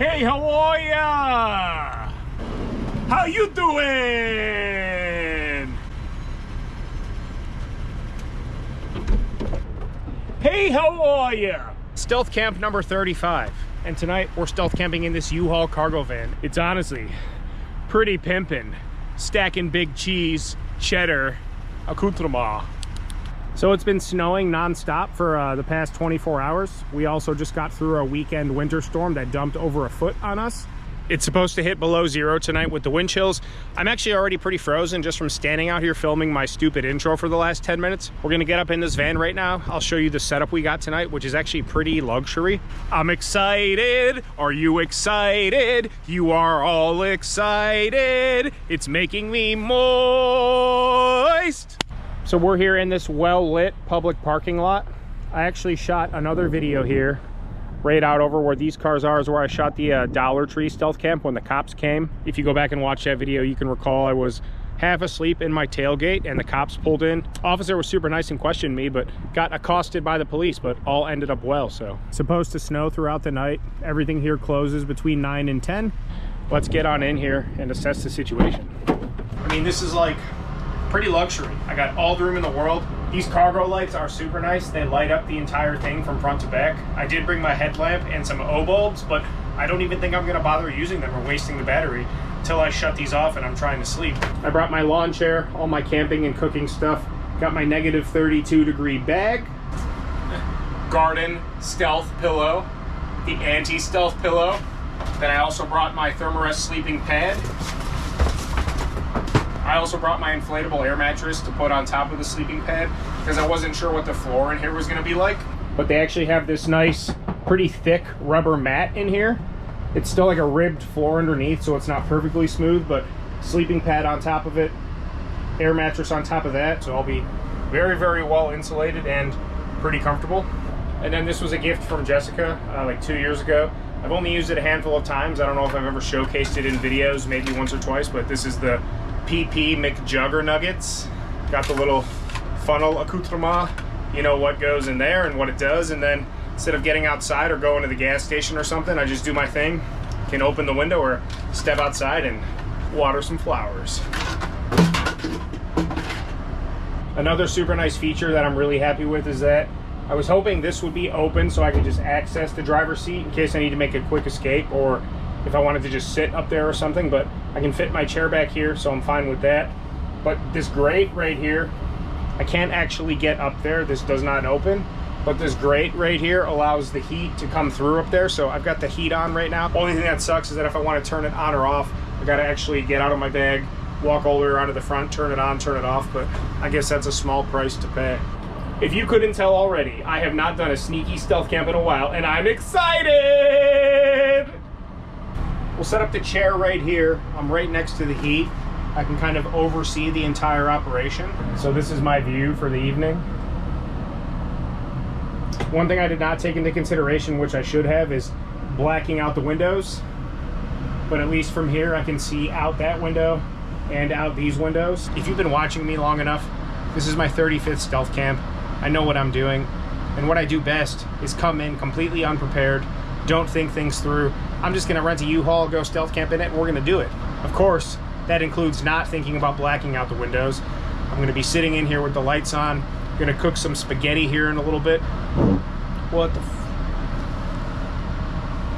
Hey, how are ya? How you doing? Hey, how are ya? Stealth camp number 35. And tonight we're stealth camping in this U-Haul cargo van. It's honestly pretty pimpin'. Stacking big cheese, cheddar, accoutrement. So it's been snowing non-stop for the past 24 hours. We also just got through a weekend winter storm that dumped over a foot on us. It's supposed to hit below zero tonight with the wind chills. I'm actually already pretty frozen just from standing out here filming my stupid intro for the last 10 minutes. We're gonna get up in this van right now. I'll show you the setup we got tonight, which is actually pretty luxury. I'm excited. Are you excited? You are all excited. It's making me moist. So we're here in this well-lit public parking lot. I actually shot another video here right out over where these cars are, is where I shot the Dollar Tree stealth camp when the cops came. If you go back and watch that video, you can recall I was half asleep in my tailgate and the cops pulled in. Officer was super nice and questioned me, but got accosted by the police, but all ended up well. So supposed to snow throughout the night. Everything here closes between 9 and 10. Let's get on in here and assess the situation. I mean, this is like pretty luxury. I got all the room in the world. These cargo lights are super nice. They light up the entire thing from front to back. I did bring my headlamp and some O bulbs, but I don't even think I'm gonna bother using them or wasting the battery until I shut these off and I'm trying to sleep. I brought my lawn chair, all my camping and cooking stuff. Got my negative 32-degree bag. Garden stealth pillow, the anti-stealth pillow. Then I also brought my Thermarest sleeping pad. I also brought my inflatable air mattress to put on top of the sleeping pad because I wasn't sure what the floor in here was going to be like. But they actually have this nice, pretty thick rubber mat in here. It's still like a ribbed floor underneath, so it's not perfectly smooth, but sleeping pad on top of it, air mattress on top of that. So I'll be very, very well insulated and pretty comfortable. And then this was a gift from Jessica like 2 years ago. I've only used it a handful of times. I don't know if I've ever showcased it in videos, maybe once or twice, but this is the PP McJugger nuggets. Got the little funnel accoutrement. You know what goes in there and what it does, and then instead of getting outside or going to the gas station or something, I just do my thing. Can open the window or step outside and water some flowers. Another super nice feature that I'm really happy with is that I was hoping this would be open so I could just access the driver's seat in case I need to make a quick escape or if I wanted to just sit up there or something, but I can fit my chair back here, so I'm fine with that. But this grate right here, I can't actually get up there. This does not open, but this grate right here allows the heat to come through up there, so I've got the heat on right now. Only thing that sucks is that if I want to turn it on or off, I gotta actually get out of my bag, walk all the way around to the front, turn it on, turn it off, but I guess that's a small price to pay. If you couldn't tell already, I have not done a sneaky stealth camp in a while, and I'm excited! We'll set up the chair right here. I'm right next to the heat. I can kind of oversee the entire operation. So this is my view for the evening. One thing I did not take into consideration, which I should have, is blacking out the windows. But at least from here, I can see out that window and out these windows. If you've been watching me long enough, this is my 35th stealth camp. I know what I'm doing. And what I do best is come in completely unprepared, don't think things through. I'm just gonna rent a U-Haul, go stealth camp in it, and we're gonna do it. Of course, that includes not thinking about blacking out the windows. I'm gonna be sitting in here with the lights on. I'm gonna cook some spaghetti here in a little bit. What the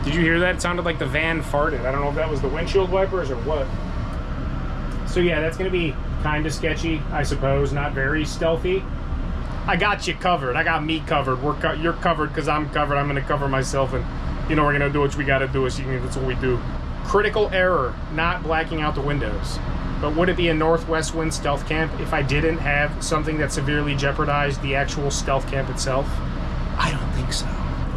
Did you hear that? It sounded like the van farted. I don't know if that was the windshield wipers or what. So yeah, that's gonna be kinda sketchy, I suppose, not very stealthy. I got you covered. I got me covered. You're covered because I'm covered. I'm gonna cover myself, and you know we're gonna do what we gotta do. That's what we do. Critical error, not blacking out the windows. But would it be a northwest wind stealth camp if I didn't have something that severely jeopardized the actual stealth camp itself? I don't think so.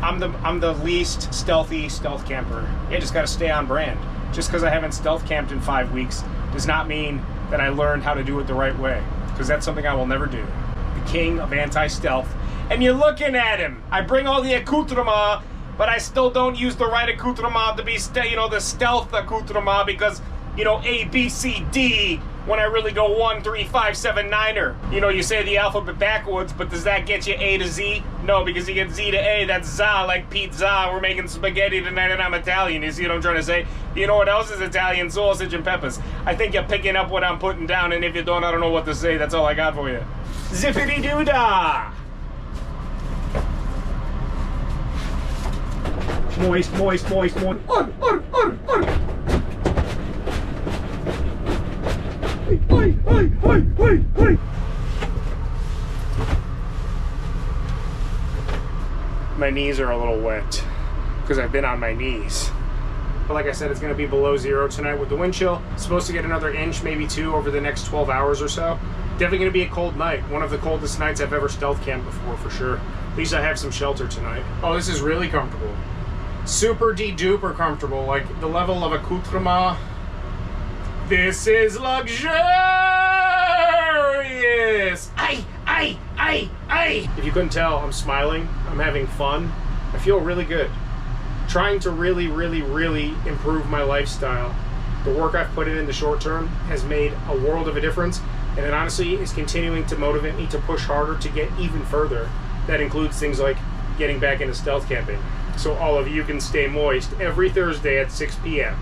I'm the least stealthy stealth camper. You just gotta stay on brand. Just because I haven't stealth camped in 5 weeks does not mean that I learned how to do it the right way, because that's something I will never do. The king of anti-stealth. And you're looking at him. I bring all the accoutrement, but I still don't use the right accoutrement to be, the stealth accoutrement, because, A, B, C, D when I really go 1, 3, 5, 7, 9er. You know, you say the alphabet backwards, but does that get you A to Z? No, because you get Z to A, that's za, like pizza. We're making spaghetti tonight and I'm Italian. You see what I'm trying to say? You know what else is Italian? Sausage and peppers. I think you're picking up what I'm putting down, and if you don't, I don't know what to say. That's all I got for you. Zippity-doo-dah! Moist, moist, moist, moist. My knees are a little wet because I've been on my knees. But like I said, it's going to be below 0 tonight with the wind chill. It's supposed to get another inch, maybe 2 over the next 12 hours or so. Definitely going to be a cold night. One of the coldest nights I've ever stealth camped before, for sure. At least I have some shelter tonight. Oh, this is really comfortable. Super de-duper comfortable. Like the level of accoutrement. This is luxurious. If you couldn't tell, I'm smiling. I'm having fun. I feel really good. Trying to really improve my lifestyle. The work I've put in the short term has made a world of a difference, and it honestly is continuing to motivate me to push harder to get even further. That includes things like getting back into stealth camping, so all of you can stay moist every Thursday at 6 p.m.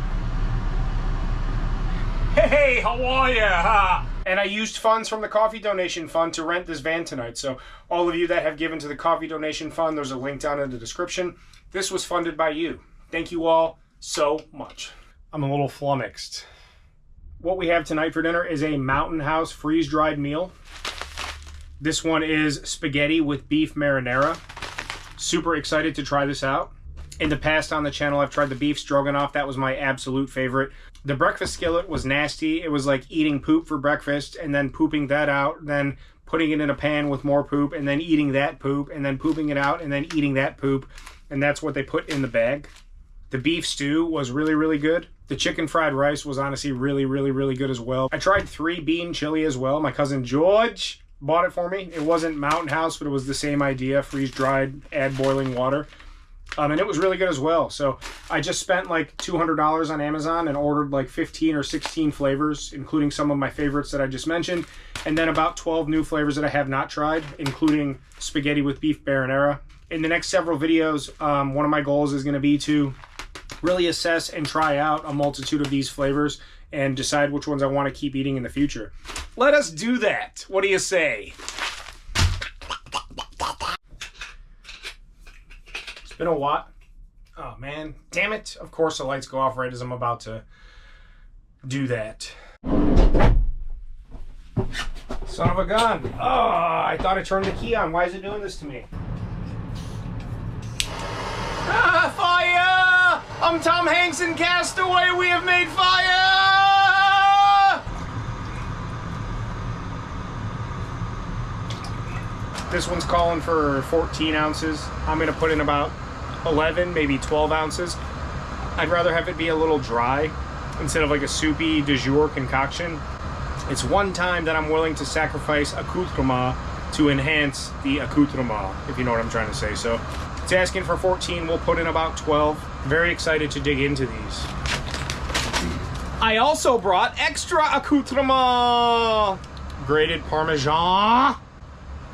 Hey, how are ya? And I used funds from the coffee donation fund to rent this van tonight. So all of you that have given to the coffee donation fund, there's a link down in the description. This was funded by you. Thank you all so much. I'm a little flummoxed. What we have tonight for dinner is a Mountain House freeze-dried meal. This one is spaghetti with beef marinara. Super excited to try this out. In the past on the channel, I've tried the beef stroganoff. That was my absolute favorite. The breakfast skillet was nasty. It was like eating poop for breakfast and then pooping that out, then putting it in a pan with more poop and then eating that poop and then pooping it out and then eating that poop. And that's what they put in the bag. The beef stew was really good. The chicken fried rice was honestly really good as well. I tried 3-bean chili as well. My cousin George bought it for me. It wasn't Mountain House, but it was the same idea. Freeze-dried, add boiling water. And it was really good as well. So I just spent like $200 on Amazon and ordered like 15 or 16 flavors, including some of my favorites that I just mentioned. And then about 12 new flavors that I have not tried, including spaghetti with beef marinara. In the next several videos, one of my goals is going to be to really assess and try out a multitude of these flavors and decide which ones I want to keep eating in the future. Let us do that. What do you say? It's been a while. Oh man, damn it. Of course the lights go off right as I'm about to do that. Son of a gun. Oh, I thought I turned the key on. Why is it doing this to me? Ah, fire! I'm Tom Hanks in Castaway. We have made fire! This one's calling for 14 ounces. I'm going to put in about 11, maybe 12 ounces. I'd rather have it be a little dry instead of like a soupy de jour concoction. It's one time that I'm willing to sacrifice accoutrement to enhance the accoutrement, if you know what I'm trying to say. So it's asking for 14. We'll put in about 12. Very excited to dig into these. I also brought extra accoutrement. Grated Parmesan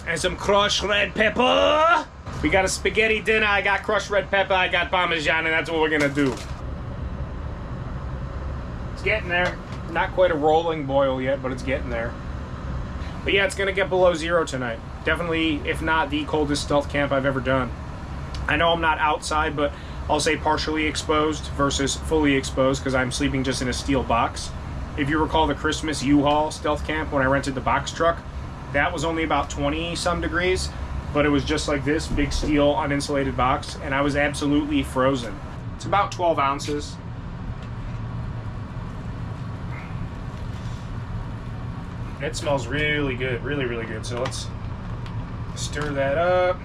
and some crushed red pepper. We got a spaghetti dinner. I got crushed red pepper. I got Parmesan, and that's what we're gonna do. It's getting there. Not quite a rolling boil yet, but it's getting there. But yeah, it's gonna get below 0 tonight. Definitely, if not the coldest stealth camp I've ever done. I know I'm not outside, but I'll say partially exposed versus fully exposed because I'm sleeping just in a steel box. If you recall the Christmas U-Haul stealth camp when I rented the box truck, that was only about 20 some degrees, but it was just like this big steel uninsulated box, and I was absolutely frozen. It's about 12 ounces. It smells really good, really good. So let's stir that up.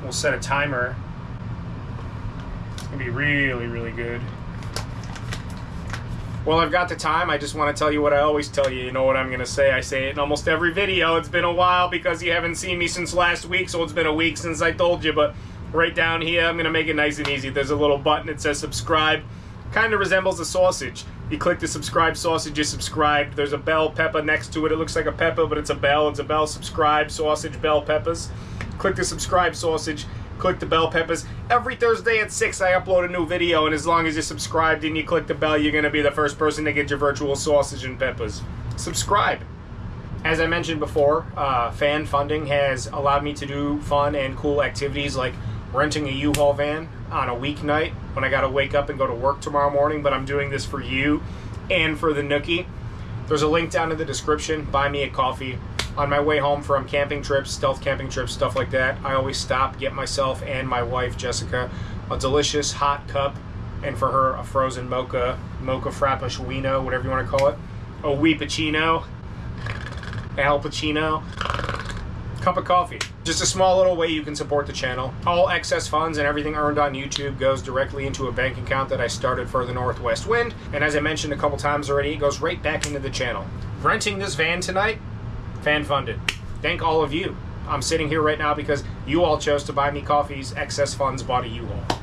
We'll set a timer. It's gonna be really good. Well, I've got the time. I just want to tell you what I always tell you. You know what I'm gonna say. I say it in almost every video. It's been a while because you haven't seen me since last week, so it's been a week since I told you. But right down here, I'm gonna make it nice and easy. There's a little button that says subscribe. Kind of resembles a sausage. You click the subscribe sausage, is subscribed. There's a bell pepper next to it. It looks like a pepper, but it's a bell. It's a bell. Subscribe sausage, bell peppers. Click the subscribe sausage. Click the bell peppers. Every Thursday at 6, I upload a new video, and as long as you're subscribed and you click the bell, you're going to be the first person to get your virtual sausage and peppers. Subscribe. As I mentioned before, fan funding has allowed me to do fun and cool activities like renting a U-Haul van on a weeknight when I got to wake up and go to work tomorrow morning, but I'm doing this for you and for the Nookie. There's a link down in the description. Buy me a coffee. On my way home from camping trips, stealth camping trips, stuff like that, I always stop, get myself and my wife, Jessica, a delicious hot cup, and for her, a frozen mocha frappuccino, whatever you want to call it, a weeppuccino, Al Pacino, cup of coffee. Just a small little way you can support the channel. All excess funds and everything earned on YouTube goes directly into a bank account that I started for the Northwest Wind, and as I mentioned a couple times already, it goes right back into the channel. Renting this van tonight, fan funded. Thank all of you. I'm sitting here right now because you all chose to buy me coffees. Excess funds bought a U-Haul.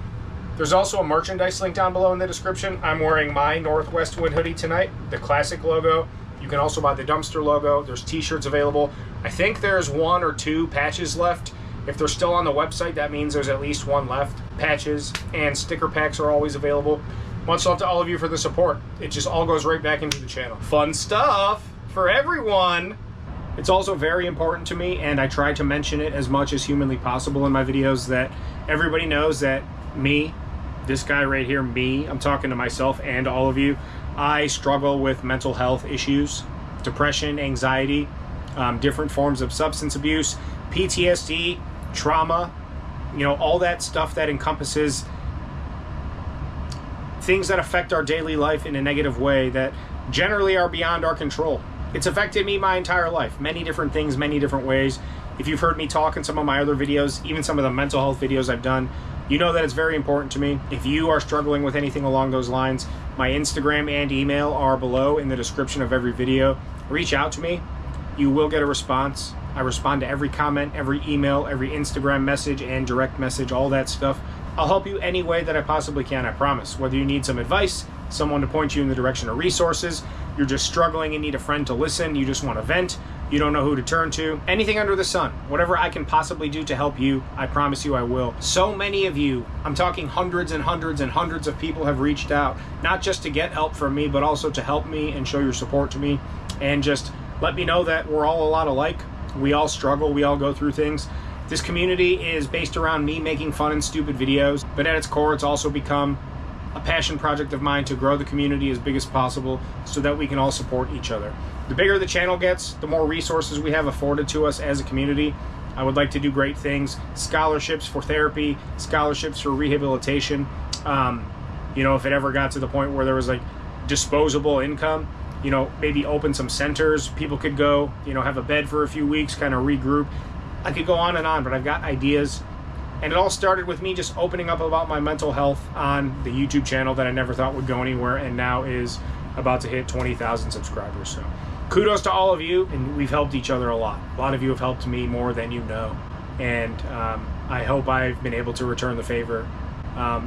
There's also a merchandise link down below in the description. I'm wearing my Northwest Wind hoodie tonight, the classic logo. You can also buy the dumpster logo. There's t-shirts available. I think there's 1 or 2 patches left. If they're still on the website, that means there's at least 1 left. Patches and sticker packs are always available. Much love to all of you for the support. It just all goes right back into the channel. Fun stuff for everyone. It's also very important to me, and I try to mention it as much as humanly possible in my videos, that everybody knows that me, this guy right here, me, I'm talking to myself and all of you, I struggle with mental health issues, depression, anxiety, different forms of substance abuse, PTSD, trauma, you know, all that stuff that encompasses things that affect our daily life in a negative way that generally are beyond our control. It's affected me my entire life. Many different things, many different ways. If you've heard me talk in some of my other videos, even some of the mental health videos I've done, you know that it's very important to me. If you are struggling with anything along those lines, my Instagram and email are below in the description of every video. Reach out to me. You will get a response. I respond to every comment, every email, every Instagram message and direct message, all that stuff. I'll help you any way that I possibly can, I promise. Whether you need some advice, someone to point you in the direction of resources, you're just struggling and need a friend to listen, you just want to vent, you don't know who to turn to, anything under the sun, whatever I can possibly do to help you, I promise you I will. So many of you, I'm talking hundreds and hundreds and hundreds of people have reached out, not just to get help from me, but also to help me and show your support to me, and just let me know that we're all a lot alike. We all struggle, we all go through things. This community is based around me making fun and stupid videos, but at its core, it's also become a passion project of mine to grow the community as big as possible so that we can all support each other. The bigger the channel gets, the more resources we have afforded to us as a community. I would like to do great things, scholarships for therapy, scholarships for rehabilitation. You know, if it ever got to the point where there was like disposable income, you know, maybe open some centers, people could go, you know, have a bed for a few weeks, kind of regroup. I could go on, but I've got ideas. And it all started with me just opening up about my mental health on the YouTube channel that I never thought would go anywhere, and now is about to hit 20,000 subscribers. So kudos to all of you, and we've helped each other a lot. A lot of you have helped me more than you know, and I hope I've been able to return the favor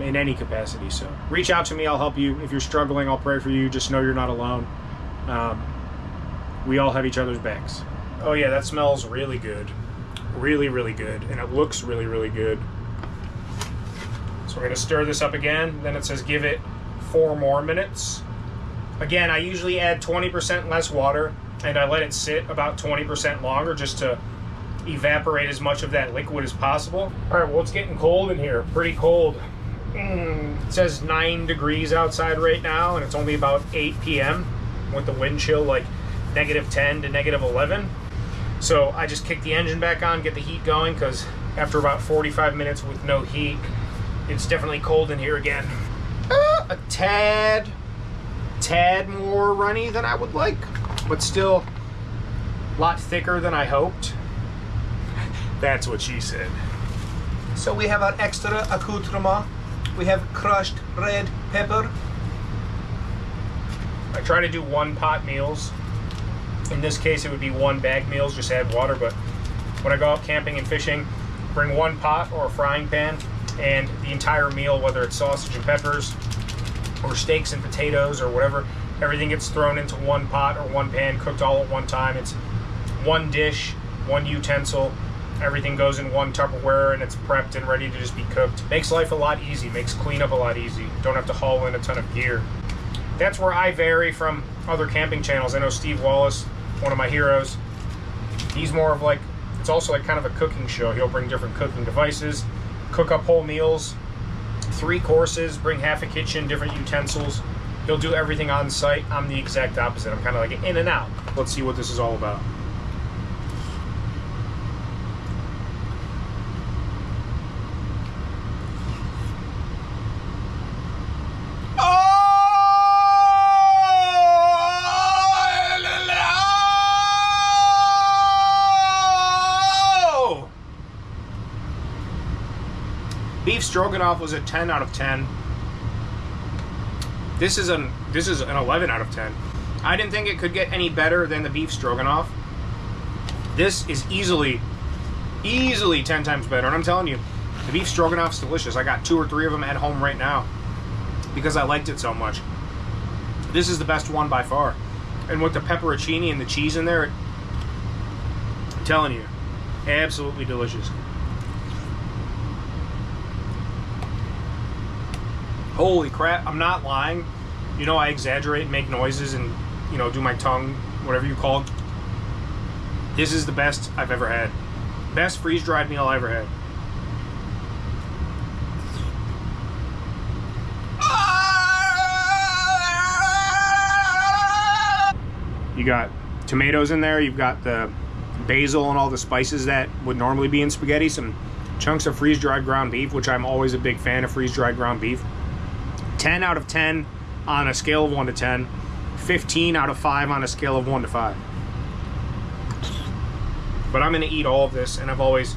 in any capacity. So reach out to me, I'll help you. If you're struggling, I'll pray for you. Just know you're not alone. We all have each other's backs. Oh yeah, that smells really good. Really, really good, and it looks really, really good. So we're gonna stir this up again. Then it says give it 4 more minutes. Again, I usually add 20% less water, and I let it sit about 20% longer just to evaporate as much of that liquid as possible. All right, well, it's getting cold in here, pretty cold. It says 9 degrees outside right now, and it's only about 8 p.m. with the wind chill like -10 to -11. So I just kick the engine back on, get the heat going, because after about 45 minutes with no heat, it's definitely cold in here again. A tad more runny than I would like, but still a lot thicker than I hoped. That's what she said. So we have our extra accoutrement. We have crushed red pepper. I try to do 1-pot meals. In this case, it would be 1 bag meals, just add water. But when I go out camping and fishing, bring 1 pot or a frying pan, and the entire meal, whether it's sausage and peppers or steaks and potatoes or whatever, Everything gets thrown into one pot or one pan, cooked all at one time. It's one dish, one utensil. Everything goes in one Tupperware and it's prepped and ready to just be cooked. Makes life a lot easy, makes cleanup a lot easy. Don't have to haul in a ton of gear. That's where I vary from other camping channels. I know Steve Wallace, one of my heroes, he's more of like, it's also like kind of a cooking show. He'll bring different cooking devices, cook up whole meals, 3 courses, bring half a kitchen, different utensils. He'll do everything on site. I'm the exact opposite. I'm kind of like in and out. Let's see what this is all about. Beef stroganoff was a 10 out of 10. This is an 11 out of 10. I didn't think it could get any better than the beef stroganoff. This is easily 10 times better. And I'm telling you, the beef stroganoff's delicious. I got 2 or 3 of them at home right now because I liked it so much. This is the best one by far. And with the pepperoncini and the cheese in there, I'm telling you, absolutely delicious. Holy crap, I'm not lying. You know, I exaggerate and make noises and, you know, do my tongue, whatever you call it. This is the best I've ever had. Best freeze-dried meal I ever had. You got tomatoes in there, you've got the basil and all the spices that would normally be in spaghetti, some chunks of freeze-dried ground beef, which I'm always a big fan of freeze-dried ground beef. 10 out of 10 on a scale of 1 to 10. 15 out of 5 on a scale of 1 to 5. But I'm gonna eat all of this, and I've always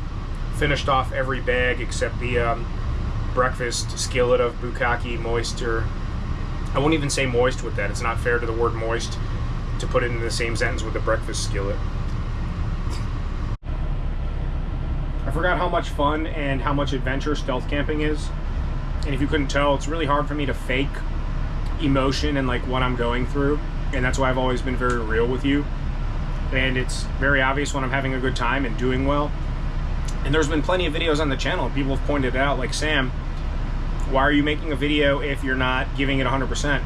finished off every bag except the breakfast skillet of bukkake moist, or I won't even say moist with that. It's not fair to the word moist to put it in the same sentence with the breakfast skillet. I forgot how much fun and how much adventure stealth camping is. And if you couldn't tell, it's really hard for me to fake emotion and like what I'm going through. And that's why I've always been very real with you. And it's very obvious when I'm having a good time and doing well. And there's been plenty of videos on the channel. People have pointed out, like, Sam, why are you making a video if you're not giving it 100%?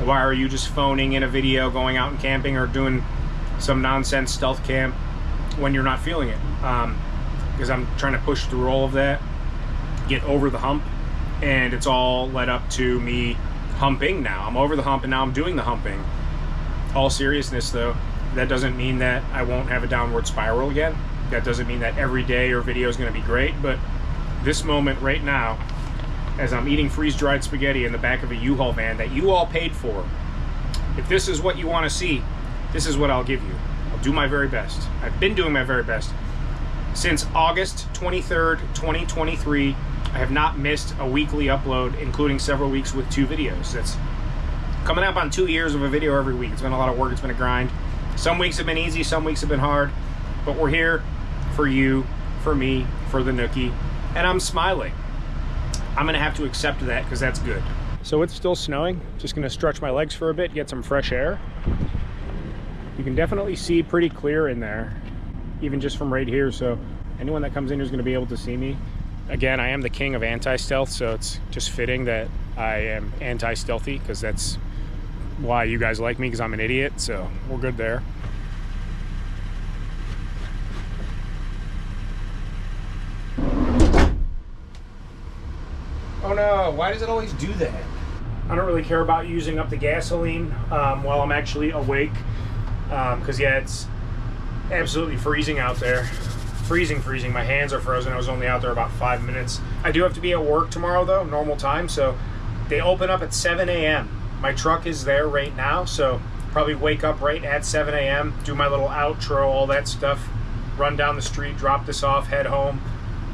Why are you just phoning in a video, going out and camping or doing some nonsense stealth camp when you're not feeling it? Because I'm trying to push through all of that, get over the hump. And it's all led up to me humping now. I'm over the hump and now I'm doing the humping. All seriousness though, that doesn't mean that I won't have a downward spiral again. That doesn't mean that every day your video is going to be great, but this moment right now, as I'm eating freeze-dried spaghetti in the back of a U-Haul van that you all paid for, if this is what you want to see, this is what I'll give you. I'll do my very best. I've been doing my very best. Since August 23rd, 2023, I have not missed a weekly upload, including several weeks with 2 videos. That's coming up on 2 years of a video every week. It's been a lot of work, it's been a grind. Some weeks have been easy, some weeks have been hard, but we're here for you, for me, for the nookie, and I'm smiling. I'm gonna have to accept that because that's good. So it's still snowing. Just gonna stretch my legs for a bit, get some fresh air. You can definitely see pretty clear in there, even just from right here, so anyone that comes in here is gonna be able to see me. Again, I am the king of anti-stealth, so it's just fitting that I am anti-stealthy, because that's why you guys like me, because I'm an idiot, so we're good there. Oh no, why does it always do that? I don't really care about using up the gasoline while I'm actually awake, because yeah, it's absolutely freezing out there. Freezing. My hands are frozen. I was only out there about 5 minutes. I do have to be at work tomorrow though, normal time, so they open up at 7 a.m. My truck is there right now, so probably wake up right at 7 a.m., do my little outro, all that stuff, run down the street, drop this off, head home,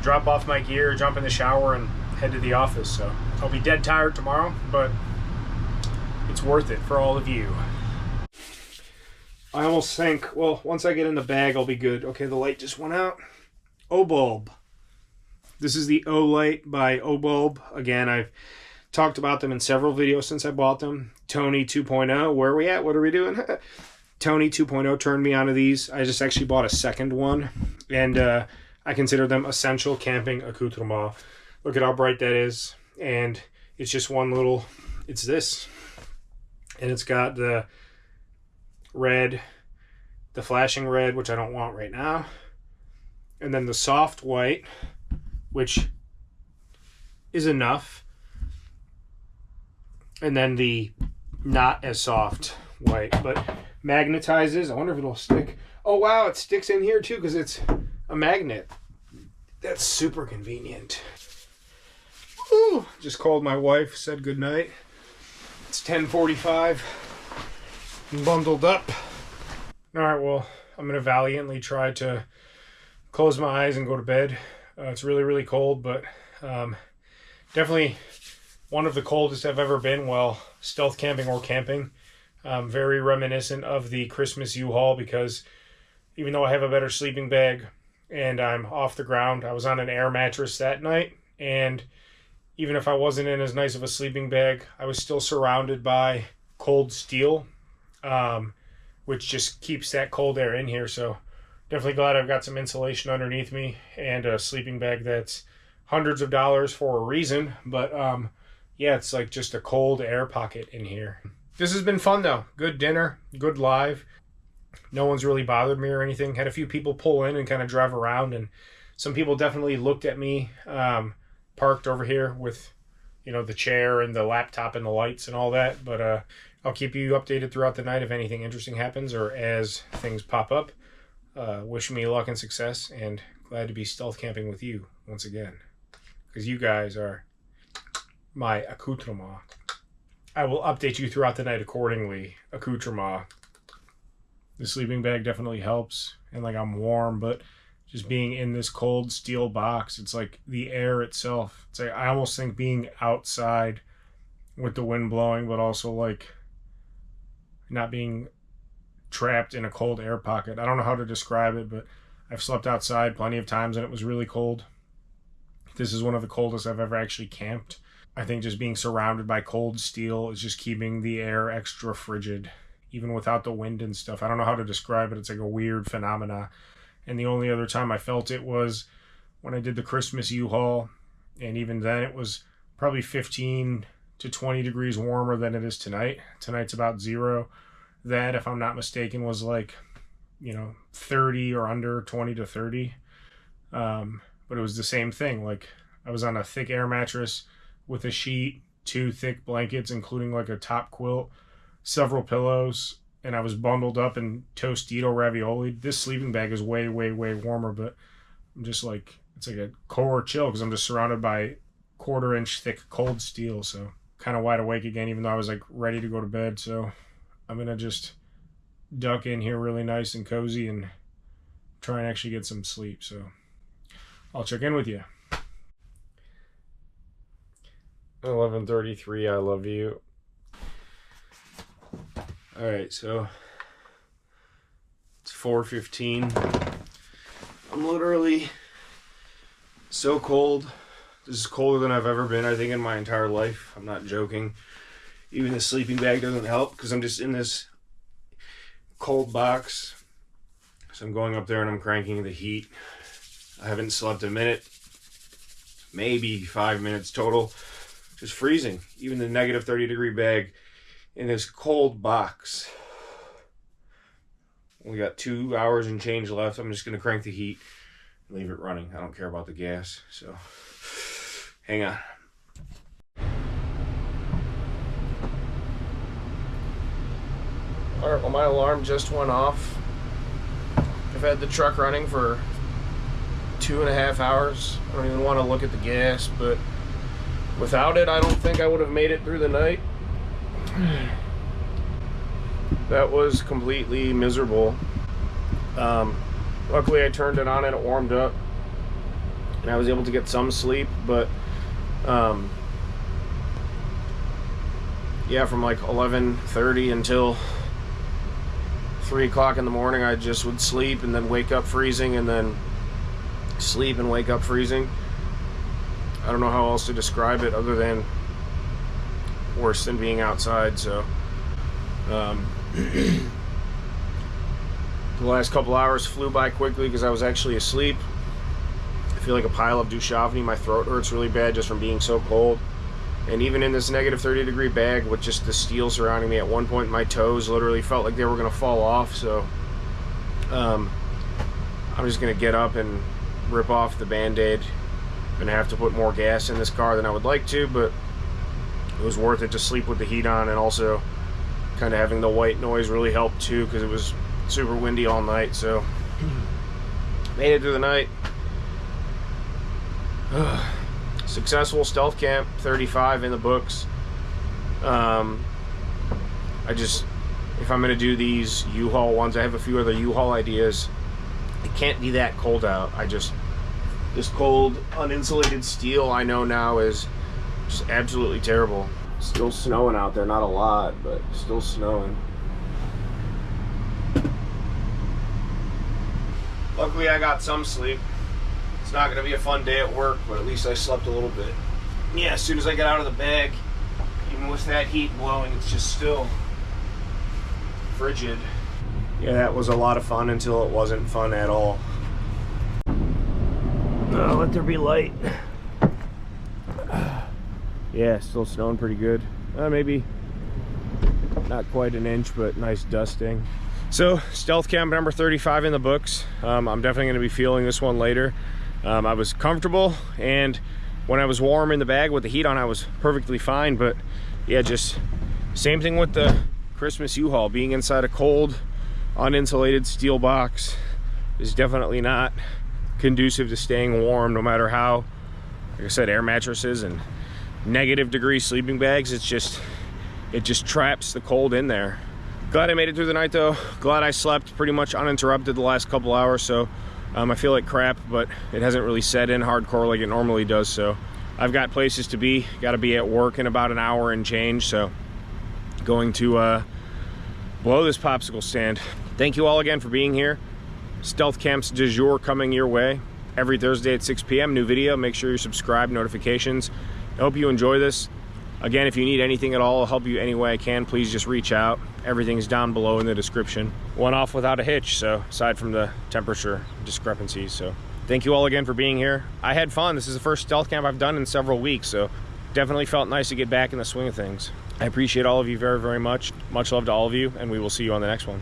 drop off my gear, jump in the shower, and head to the office. So I'll be dead tired tomorrow, but it's worth it for all of you. I almost think, well, once I get in the bag, I'll be good. Okay, the light just went out. O-Bulb. This is the O-Light by O-Bulb. Again, I've talked about them in several videos since I bought them. Tony 2.0, where are we at? What are we doing? Tony 2.0 turned me onto these. I just actually bought a second one, and I consider them essential camping accoutrements. Look at how bright that is, and it's just one little, it's this, and it's got the red, the flashing red, which I don't want right now, and then the soft white, which is enough, and then the not as soft white, but magnetizes. I wonder if it'll stick. Oh wow, it sticks in here too because it's a magnet. That's super convenient. Woo! Just called my wife, said goodnight. It's 10:45. I'm bundled up. Alright, well, I'm going to valiantly try to close my eyes and go to bed. It's really, really cold, but definitely one of the coldest I've ever been while stealth camping or camping. Very reminiscent of the Christmas U-Haul, because even though I have a better sleeping bag and I'm off the ground, I was on an air mattress that night, and even if I wasn't in as nice of a sleeping bag, I was still surrounded by cold steel, which just keeps that cold air in here. So definitely glad I've got some insulation underneath me and a sleeping bag that's hundreds of dollars for a reason. But yeah, it's like just a cold air pocket in here. This has been fun though. Good dinner, good live. No one's really bothered me or anything. Had a few people pull in and kind of drive around, and some people definitely looked at me parked over here with, you know, the chair and the laptop and the lights and all that. But I'll keep you updated throughout the night if anything interesting happens or as things pop up. Wish me luck and success, and glad to be stealth camping with you once again, because you guys are my accoutrement. I will update you throughout the night accordingly. Accoutrement. The sleeping bag definitely helps, and like I'm warm, but just being in this cold steel box, it's like the air itself. It's like I almost think being outside with the wind blowing, but also like not being trapped in a cold air pocket. I don't know how to describe it, but I've slept outside plenty of times and it was really cold. This is one of the coldest I've ever actually camped. I think just being surrounded by cold steel is just keeping the air extra frigid, even without the wind and stuff. I don't know how to describe it. It's like a weird phenomena. And the only other time I felt it was when I did the Christmas U-Haul. And even then it was probably 15 to 20 degrees warmer than it is tonight. Tonight's about 0. That, if I'm not mistaken, was like, 30 or under, 20 to 30. But it was the same thing. Like, I was on a thick air mattress with a sheet, 2 thick blankets, including like a top quilt, several pillows, and I was bundled up in Tostito ravioli. This sleeping bag is way, way, way warmer, but I'm just like, it's like a core chill because I'm just surrounded by 1/4-inch thick cold steel. So kind of wide awake again, even though I was like ready to go to bed. So I'm going to just duck in here really nice and cozy and try and actually get some sleep. So I'll check in with you. 11:33, I love you. Alright, so it's 4:15. I'm literally so cold. This is colder than I've ever been, I think, in my entire life. I'm not joking. Even the sleeping bag doesn't help because I'm just in this cold box. So I'm going up there and I'm cranking the heat. I haven't slept a minute, maybe 5 minutes total. Just freezing. Even the negative 30-degree bag in this cold box. We got 2 hours and change left. I'm just going to crank the heat and leave it running. I don't care about the gas. So, hang on. Alright, well, my alarm just went off. I've had the truck running for 2.5 hours. I don't even want to look at the gas, but without it, I don't think I would have made it through the night. That was completely miserable. Luckily, I turned it on and it warmed up, and I was able to get some sleep, but yeah, from like 11:30 until 3 o'clock in the morning, I just would sleep and then wake up freezing and then sleep and wake up freezing. I don't know how else to describe it other than worse than being outside. So the last couple hours flew by quickly because I was actually asleep. I feel like a pile of Dushavny. My throat hurts really bad just from being so cold. And even in this negative 30-degree bag with just the steel surrounding me, at one point my toes literally felt like they were going to fall off. So I'm just going to get up and rip off the Band-Aid. I'm going to have to put more gas in this car than I would like to, but it was worth it to sleep with the heat on, and also kind of having the white noise really helped too because it was super windy all night. So made it through the night. Successful stealth camp 35 in the books. If I'm going to do these U-Haul ones, I have a few other U-Haul ideas. It can't be that cold out. This cold, uninsulated steel I know now is just absolutely terrible. Still snowing out there, not a lot, but still snowing. Luckily I got some sleep. It's not going to be a fun day at work, but at least I slept a little bit. Yeah, as soon as I got out of the bag, even with that heat blowing, it's just still frigid. Yeah, that was a lot of fun until it wasn't fun at all. Oh, let there be light. Yeah, still snowing pretty good. Maybe not quite an inch, but nice dusting. So, stealth camp number 35 in the books. I'm definitely going to be feeling this one later. I was comfortable, and when I was warm in the bag with the heat on, I was perfectly fine. But yeah, just same thing with the Christmas U-Haul. Being inside a cold, uninsulated steel box is definitely not conducive to staying warm, no matter how, like I said, air mattresses and negative degree sleeping bags, it just traps the cold in there. Glad I made it through the night though. Glad I slept pretty much uninterrupted the last couple hours. So I feel like crap, but it hasn't really set in hardcore like it normally does. So I've got places to be. Got to be at work in about an hour and change. So going to blow this popsicle stand. Thank you all again for being here. Stealth camps du jour coming your way every Thursday at 6 p.m. New video. Make sure you subscribe, notifications. I hope you enjoy this. Again, if you need anything at all, I'll help you any way I can. Please just reach out. Everything's down below in the description. Went off without a hitch, so aside from the temperature discrepancies. So thank you all again for being here. I had fun. This is the first stealth camp I've done in several weeks, so definitely felt nice to get back in the swing of things. I appreciate all of you very, very much. Much love to all of you, and we will see you on the next one.